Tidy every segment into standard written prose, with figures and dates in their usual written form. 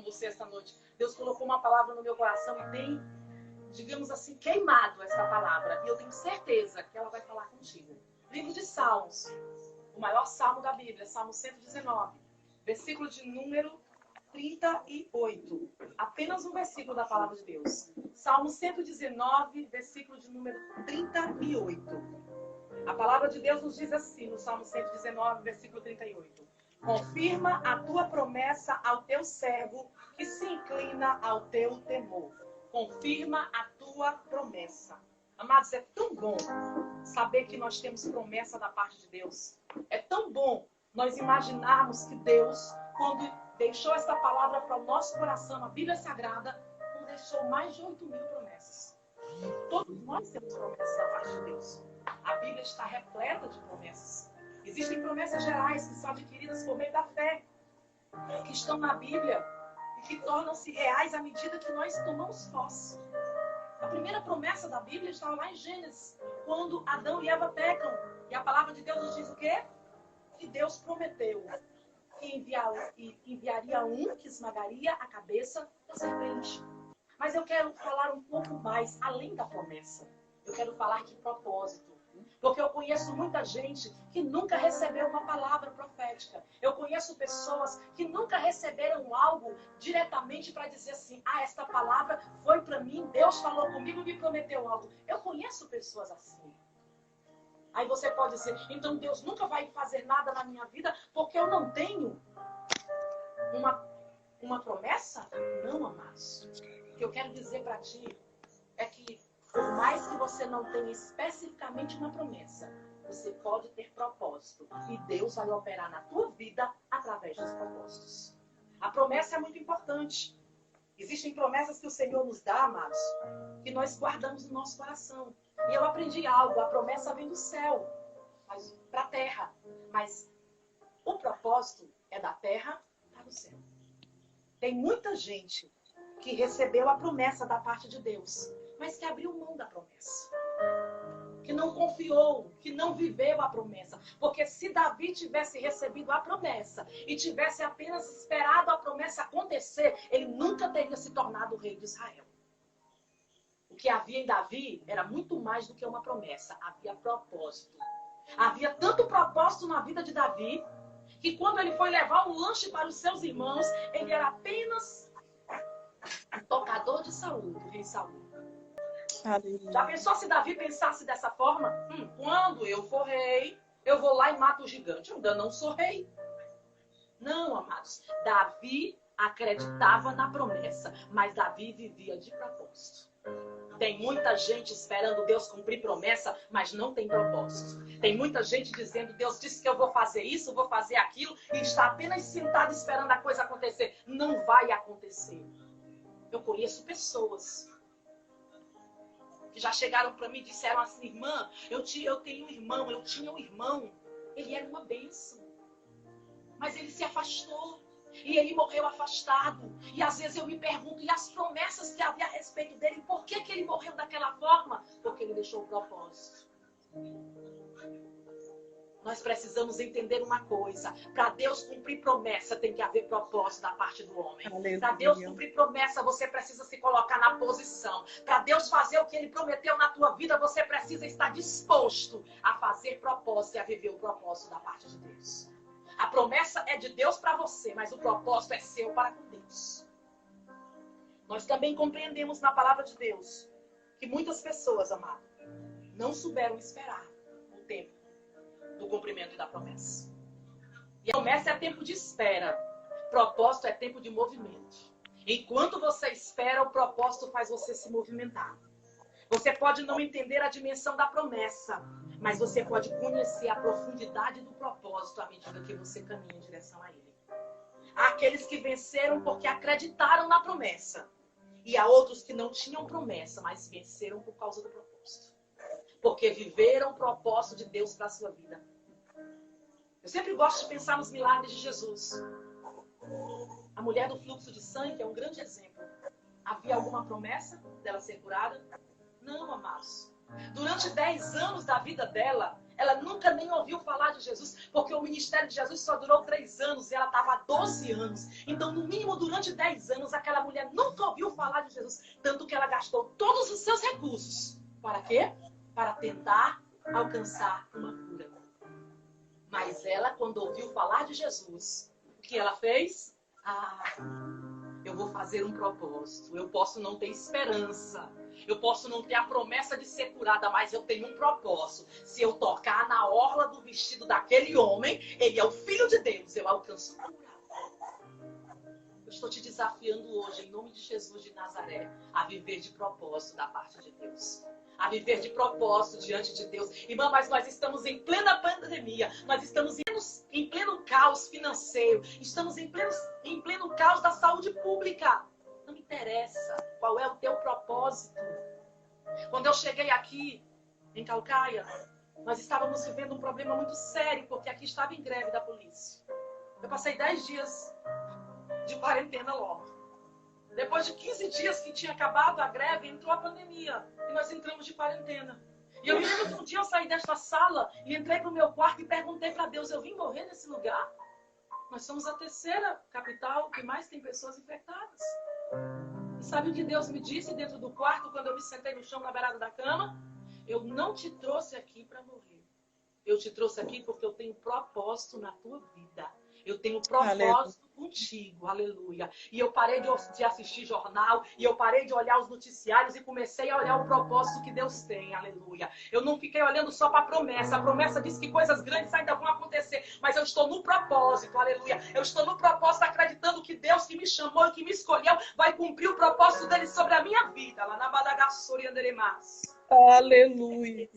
com você esta noite. Deus colocou uma palavra no meu coração e tem, digamos assim, queimado essa palavra. E eu tenho certeza que ela vai falar contigo. Livro de Salmos, o maior salmo da Bíblia, Salmo 119, versículo de número 38. Apenas um versículo da palavra de Deus. Salmo 119, versículo de número 38. A palavra de Deus nos diz assim, no Salmo 119, versículo 38. Confirma a tua promessa ao teu servo, que se inclina ao teu temor. Confirma a tua promessa. Amados, é tão bom saber que nós temos promessa da parte de Deus. É tão bom nós imaginarmos que Deus, quando deixou essa palavra para o nosso coração, a Bíblia Sagrada, nos deixou mais de 8.000 promessas. Todos nós temos promessas da parte de Deus. A Bíblia está repleta de promessas. Existem promessas gerais que são adquiridas por meio da fé, que estão na Bíblia e que tornam-se reais à medida que nós tomamos posse. A primeira promessa da Bíblia está lá em Gênesis, quando Adão e Eva pecam. E a palavra de Deus nos diz o quê? Que Deus prometeu que enviaria um que esmagaria a cabeça da serpente. Mas eu quero falar um pouco mais, além da promessa. Eu quero falar de propósito. Porque eu conheço muita gente que nunca recebeu uma palavra profética. Eu conheço pessoas que nunca receberam algo diretamente para dizer assim, esta palavra foi para mim, Deus falou comigo e me prometeu algo. Eu conheço pessoas assim. Aí você pode dizer, então Deus nunca vai fazer nada na minha vida porque eu não tenho uma promessa? Não, amados. O que eu quero dizer para ti é que por mais que você não tenha especificamente uma promessa, você pode ter propósito. E Deus vai operar na tua vida através dos propósitos. A promessa é muito importante. Existem promessas que o Senhor nos dá, amados, que nós guardamos no nosso coração. E eu aprendi algo, a promessa vem do céu, para a terra. Mas o propósito é da terra para o céu. Tem muita gente que recebeu a promessa da parte de Deus, mas que abriu mão da promessa. Que não confiou, que não viveu a promessa. Porque se Davi tivesse recebido a promessa e tivesse apenas esperado a promessa acontecer, ele nunca teria se tornado o rei de Israel. O que havia em Davi era muito mais do que uma promessa. Havia propósito. Havia tanto propósito na vida de Davi, que quando ele foi levar um lanche para os seus irmãos, ele era apenas um tocador de Saul, do rei Saul. Já pensou se Davi pensasse dessa forma? Quando eu for rei, eu vou lá e mato o gigante. Eu ainda não sou rei. Não, amados. Davi acreditava na promessa, mas Davi vivia de propósito. Tem muita gente esperando Deus cumprir promessa, mas não tem propósito. Tem muita gente dizendo, Deus disse que eu vou fazer isso, vou fazer aquilo, e está apenas sentado esperando a coisa acontecer. Não vai acontecer. Eu conheço pessoas que já chegaram para mim e disseram assim, irmã, eu tinha um irmão, ele era uma bênção, mas ele se afastou e ele morreu afastado. E às vezes eu me pergunto, e as promessas que havia a respeito dele, por que ele morreu daquela forma? Porque ele deixou o propósito. Nós precisamos entender uma coisa. Para Deus cumprir promessa, tem que haver propósito da parte do homem. Para Deus cumprir promessa, você precisa se colocar na posição. Para Deus fazer o que Ele prometeu na tua vida, você precisa estar disposto a fazer propósito e a viver o propósito da parte de Deus. A promessa é de Deus para você, mas o propósito é seu para com Deus. Nós também compreendemos na palavra de Deus que muitas pessoas, amado, não souberam esperar o tempo do cumprimento da promessa. E a promessa é tempo de espera. Propósito é tempo de movimento. Enquanto você espera, o propósito faz você se movimentar. Você pode não entender a dimensão da promessa, mas você pode conhecer a profundidade do propósito à medida que você caminha em direção a ele. Há aqueles que venceram porque acreditaram na promessa. E há outros que não tinham promessa, mas venceram por causa do propósito. Porque viveram o propósito de Deus para a sua vida. Eu sempre gosto de pensar nos milagres de Jesus. A mulher do fluxo de sangue é um grande exemplo. Havia alguma promessa dela ser curada? Não, amados. Durante 10 anos da vida dela, Ela nunca nem ouviu falar de Jesus, porque o ministério de Jesus só durou 3 anos e ela estava há 12 anos. Então, no mínimo, durante 10 anos, aquela mulher nunca ouviu falar de Jesus. Tanto que ela gastou todos os seus recursos. Para quê? Para tentar alcançar uma cura. Mas ela, quando ouviu falar de Jesus, o que ela fez? Eu vou fazer um propósito. Eu posso não ter esperança. Eu posso não ter a promessa de ser curada, mas eu tenho um propósito. Se eu tocar na orla do vestido daquele homem, ele é o Filho de Deus, eu alcanço a cura. Eu estou te desafiando hoje, em nome de Jesus de Nazaré, a viver de propósito da parte de Deus. A viver de propósito diante de Deus. Irmã, mas nós estamos em plena pandemia. Nós estamos em pleno caos financeiro. Estamos em pleno caos da saúde pública. Não interessa qual é o teu propósito. Quando eu cheguei aqui, em Calcaia, nós estávamos vivendo um problema muito sério, porque aqui estava em greve da polícia. Eu passei 10 dias de quarentena logo. Depois de 15 dias que tinha acabado a greve, entrou a pandemia. E nós entramos de quarentena. E eu me lembro que um dia eu saí desta sala e entrei para o meu quarto e perguntei para Deus, eu vim morrer nesse lugar? Nós somos a 3ª capital que mais tem pessoas infectadas. E sabe o que Deus me disse dentro do quarto, quando eu me sentei no chão na beirada da cama? Eu não te trouxe aqui para morrer. Eu te trouxe aqui porque eu tenho propósito na tua vida. Eu tenho propósito contigo, aleluia. E eu parei de assistir jornal, e eu parei de olhar os noticiários e comecei a olhar o propósito que Deus tem, aleluia. Eu não fiquei olhando só para a promessa diz que coisas grandes ainda vão acontecer, mas eu estou no propósito, aleluia. Eu estou no propósito acreditando que Deus que me chamou e que me escolheu vai cumprir o propósito dele sobre a minha vida, lá na Badagassori Anderemas. Aleluia.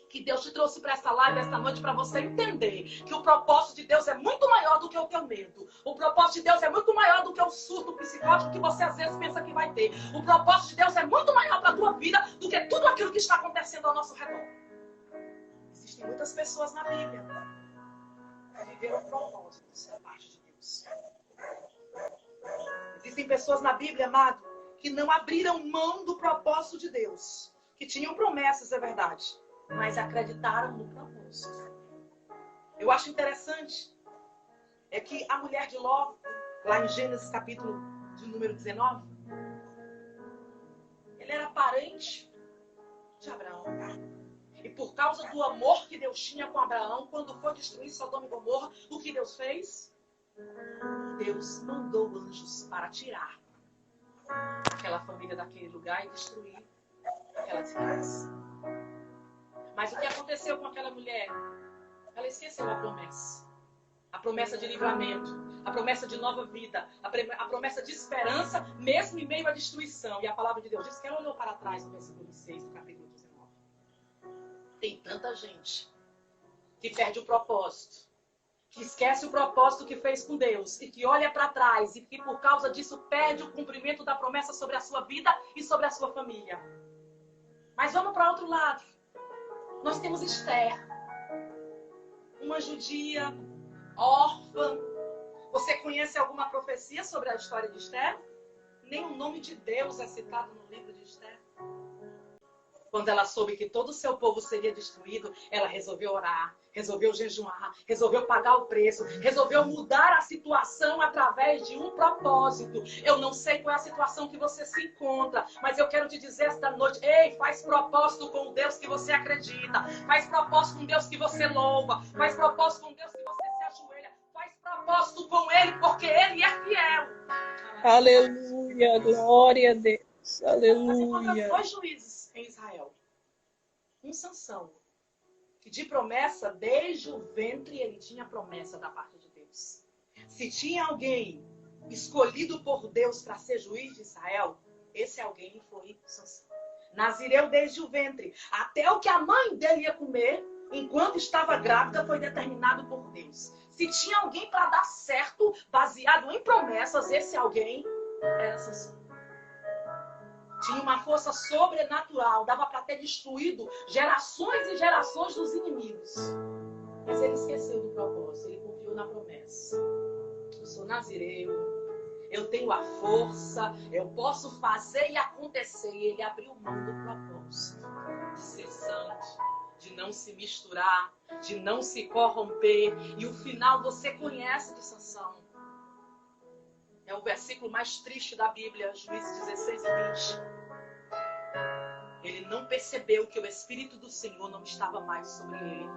Que Deus te trouxe para essa live esta noite para você entender que o propósito de Deus é muito maior do que o teu medo. O propósito de Deus é muito maior do que o surto psicótico que você às vezes pensa que vai ter. O propósito de Deus é muito maior para a tua vida do que tudo aquilo que está acontecendo ao nosso redor. Existem muitas pessoas na Bíblia que viveram o propósito da parte de Deus. Existem pessoas na Bíblia, amado, que não abriram mão do propósito de Deus. Que tinham promessas, é verdade, mas acreditaram no propósito. Eu acho interessante é que a mulher de Ló, lá em Gênesis capítulo de número 19, ele era parente de Abraão. E por causa do amor que Deus tinha com Abraão, quando foi destruir Sodoma e Gomorra, o que Deus fez? Deus mandou anjos para tirar aquela família daquele lugar e destruir aquela desgraça. Mas o que aconteceu com aquela mulher? Ela esqueceu a promessa. A promessa de livramento, a promessa de nova vida, a promessa de esperança, mesmo em meio à destruição. E a palavra de Deus diz que ela olhou para trás no versículo 6 do capítulo 19. Tem tanta gente que perde o propósito, que esquece o propósito que fez com Deus e que olha para trás e que por causa disso perde o cumprimento da promessa sobre a sua vida e sobre a sua família. Mas vamos para outro lado. Nós temos Esther, uma judia, órfã. Você conhece alguma profecia sobre a história de Esther? Nem o nome de Deus é citado no livro de Esther. Quando ela soube que todo o seu povo seria destruído, ela resolveu orar, resolveu jejuar, resolveu pagar o preço, resolveu mudar a situação através de um propósito. Eu não sei qual é a situação que você se encontra, mas eu quero te dizer esta noite, ei, faz propósito com o Deus que você acredita, faz propósito com Deus que você louva, faz propósito com Deus que você se ajoelha, faz propósito com Ele, porque Ele é fiel. Aleluia, glória a Deus, aleluia. Você encontra 2 juízes em Israel. Um Sansão, que de promessa, desde o ventre, ele tinha promessa da parte de Deus. Se tinha alguém escolhido por Deus para ser juiz de Israel, esse alguém foi Sansão. Nazireu desde o ventre. Até o que a mãe dele ia comer, enquanto estava grávida, foi determinado por Deus. Se tinha alguém para dar certo, baseado em promessas, esse alguém era Sansão. Tinha uma força sobrenatural, dava para ter destruído gerações e gerações dos inimigos. Mas ele esqueceu do propósito, ele confiou na promessa. Eu sou nazireu, eu tenho a força, eu posso fazer e acontecer. E ele abriu mão do propósito de ser santo, de não não se misturar, de não se corromper. E o final você conhece de Sansão. É o versículo mais triste da Bíblia, Juízes 16 e 20. Ele não percebeu que o Espírito do Senhor não estava mais sobre ele.